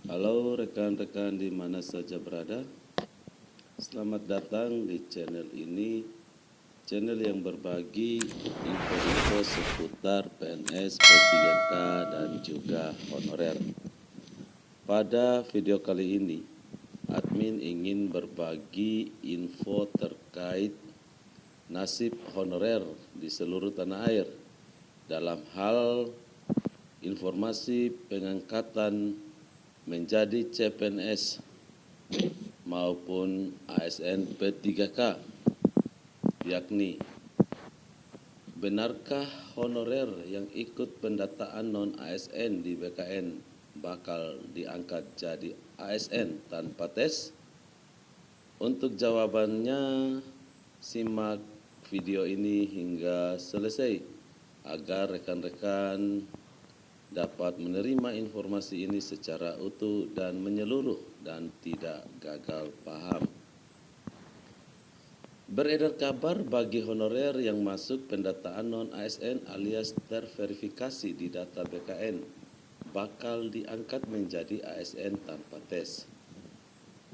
Halo rekan-rekan di mana saja berada. Selamat datang di channel ini, channel yang berbagi info-info seputar PNS, P3K, dan juga honorer. Pada video kali ini, admin ingin berbagi info terkait nasib honorer di seluruh tanah air dalam hal informasi pengangkatan menjadi CPNS maupun ASN P3K, yakni benarkah honorer yang ikut pendataan non-ASN di BKN bakal diangkat jadi ASN tanpa tes? Untuk jawabannya, simak video ini hingga selesai agar rekan-rekan dapat menerima informasi ini secara utuh dan menyeluruh dan tidak gagal paham. Beredar kabar bagi honorer yang masuk pendataan non-ASN alias terverifikasi di data BKN bakal diangkat menjadi ASN tanpa tes.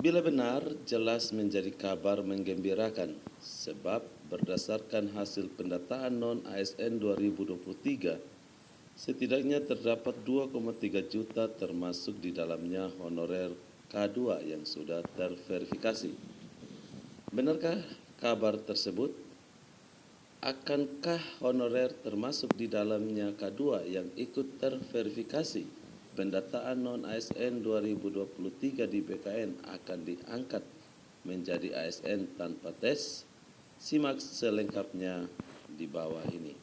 Bila benar, jelas menjadi kabar menggembirakan sebab berdasarkan hasil pendataan non-ASN 2023, setidaknya terdapat 2,3 juta termasuk di dalamnya honorer K2 yang sudah terverifikasi. Benarkah kabar tersebut? Akankah honorer termasuk di dalamnya K2 yang ikut terverifikasi pendataan non-ASN 2023 di BKN akan diangkat menjadi ASN tanpa tes? Simak selengkapnya di bawah ini.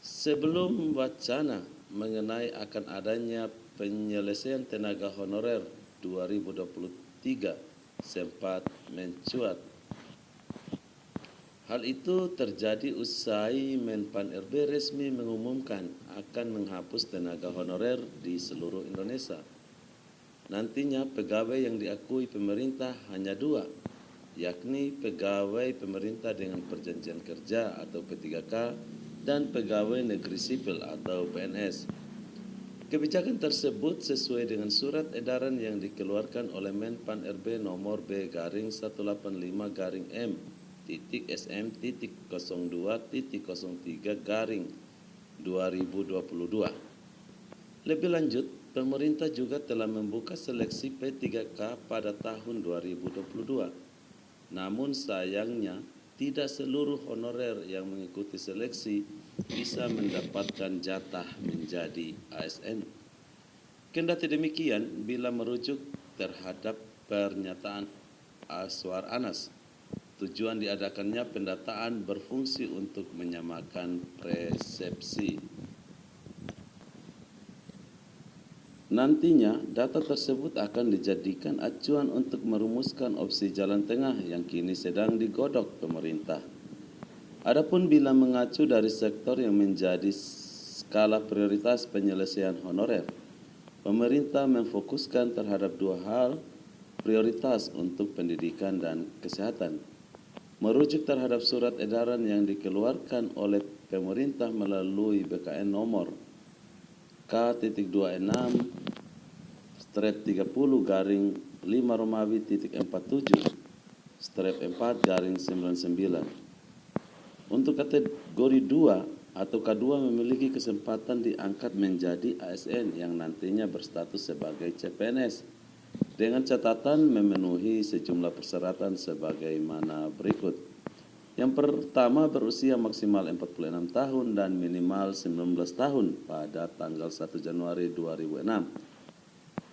Sebelum wacana mengenai akan adanya penyelesaian tenaga honorer 2023 sempat mencuat. Hal itu terjadi usai Menpan RB resmi mengumumkan akan menghapus tenaga honorer di seluruh Indonesia. Nantinya pegawai yang diakui pemerintah hanya dua, yakni pegawai pemerintah dengan perjanjian kerja atau P3K dan pegawai negeri sipil atau PNS. Kebijakan tersebut sesuai dengan surat edaran yang dikeluarkan oleh Menpan RB nomor B/M/M.02/03/2022. Lebih lanjut, pemerintah juga telah membuka seleksi P3K pada tahun 2022. Namun sayangnya, tidak seluruh honorer yang mengikuti seleksi bisa mendapatkan jatah menjadi ASN. Kendati demikian, bila merujuk terhadap pernyataan Aswar Anas, tujuan diadakannya pendataan berfungsi untuk menyamakan persepsi. Nantinya, data tersebut akan dijadikan acuan untuk merumuskan opsi jalan tengah yang kini sedang digodok pemerintah. Adapun bila mengacu dari sektor yang menjadi skala prioritas penyelesaian honorer, pemerintah memfokuskan terhadap dua hal prioritas untuk pendidikan dan kesehatan. Merujuk terhadap surat edaran yang dikeluarkan oleh pemerintah melalui BKN nomor K.2.6/5-47/4-99. Untuk kategori 2 atau K2 memiliki kesempatan diangkat menjadi ASN yang nantinya berstatus sebagai CPNS dengan catatan memenuhi sejumlah persyaratan sebagaimana berikut. Yang pertama, berusia maksimal 46 tahun dan minimal 19 tahun pada tanggal 1 Januari 2006.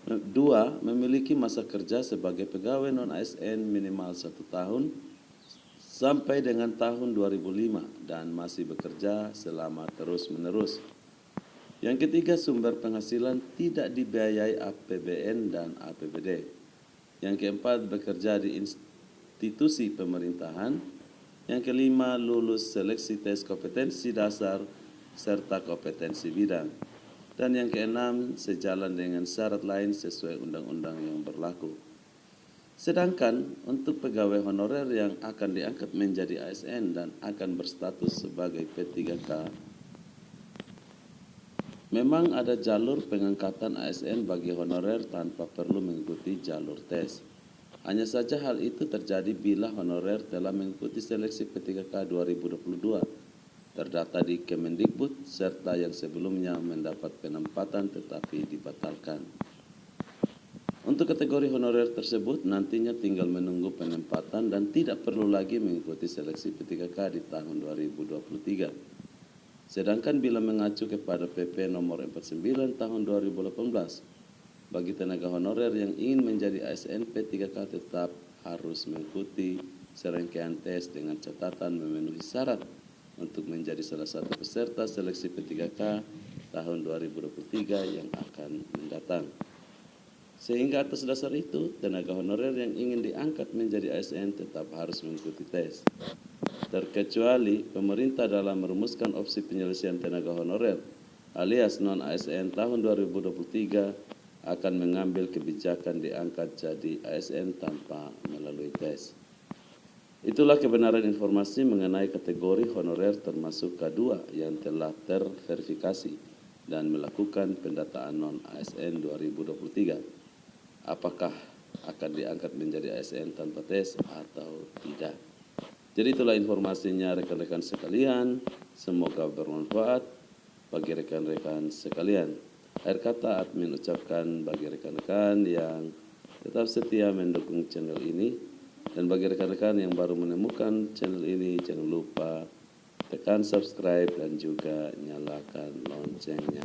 2. Memiliki masa kerja sebagai pegawai non-ASN minimal 1 tahun sampai dengan tahun 2005 dan masih bekerja selama terus-menerus. Yang ketiga, sumber penghasilan tidak dibiayai APBN dan APBD. Yang keempat, bekerja di institusi pemerintahan. Yang kelima, lulus seleksi tes kompetensi dasar serta kompetensi bidang. Dan yang keenam, sejalan dengan syarat lain sesuai undang-undang yang berlaku. Sedangkan untuk pegawai honorer yang akan diangkat menjadi ASN dan akan berstatus sebagai P3K, Memang ada jalur pengangkatan ASN bagi honorer tanpa perlu mengikuti jalur tes. Hanya saja hal itu terjadi bila honorer telah mengikuti seleksi P3K 2022, terdata di Kemendikbud, serta yang sebelumnya mendapat penempatan tetapi dibatalkan. Untuk kategori honorer tersebut nantinya tinggal menunggu penempatan dan tidak perlu lagi mengikuti seleksi P3K di tahun 2023. Sedangkan bila mengacu kepada PP nomor 49 tahun 2018, bagi tenaga honorer yang ingin menjadi ASN P3K tetap harus mengikuti serangkaian tes dengan catatan memenuhi syarat untuk menjadi salah satu peserta seleksi P3K tahun 2023 yang akan mendatang. Sehingga atas dasar itu, tenaga honorer yang ingin diangkat menjadi ASN tetap harus mengikuti tes. Terkecuali pemerintah dalam merumuskan opsi penyelesaian tenaga honorer alias non-ASN tahun 2023 akan mengambil kebijakan diangkat jadi ASN tanpa melalui tes. Itulah kebenaran informasi mengenai kategori honorer termasuk K2 yang telah terverifikasi dan melakukan pendataan non-ASN 2023. Apakah akan diangkat menjadi ASN tanpa tes atau tidak? Jadi itulah informasinya rekan-rekan sekalian, semoga bermanfaat bagi rekan-rekan sekalian. Akhir kata admin ucapkan bagi rekan-rekan yang tetap setia mendukung channel ini, dan bagi rekan-rekan yang baru menemukan channel ini, jangan lupa tekan subscribe dan juga nyalakan loncengnya.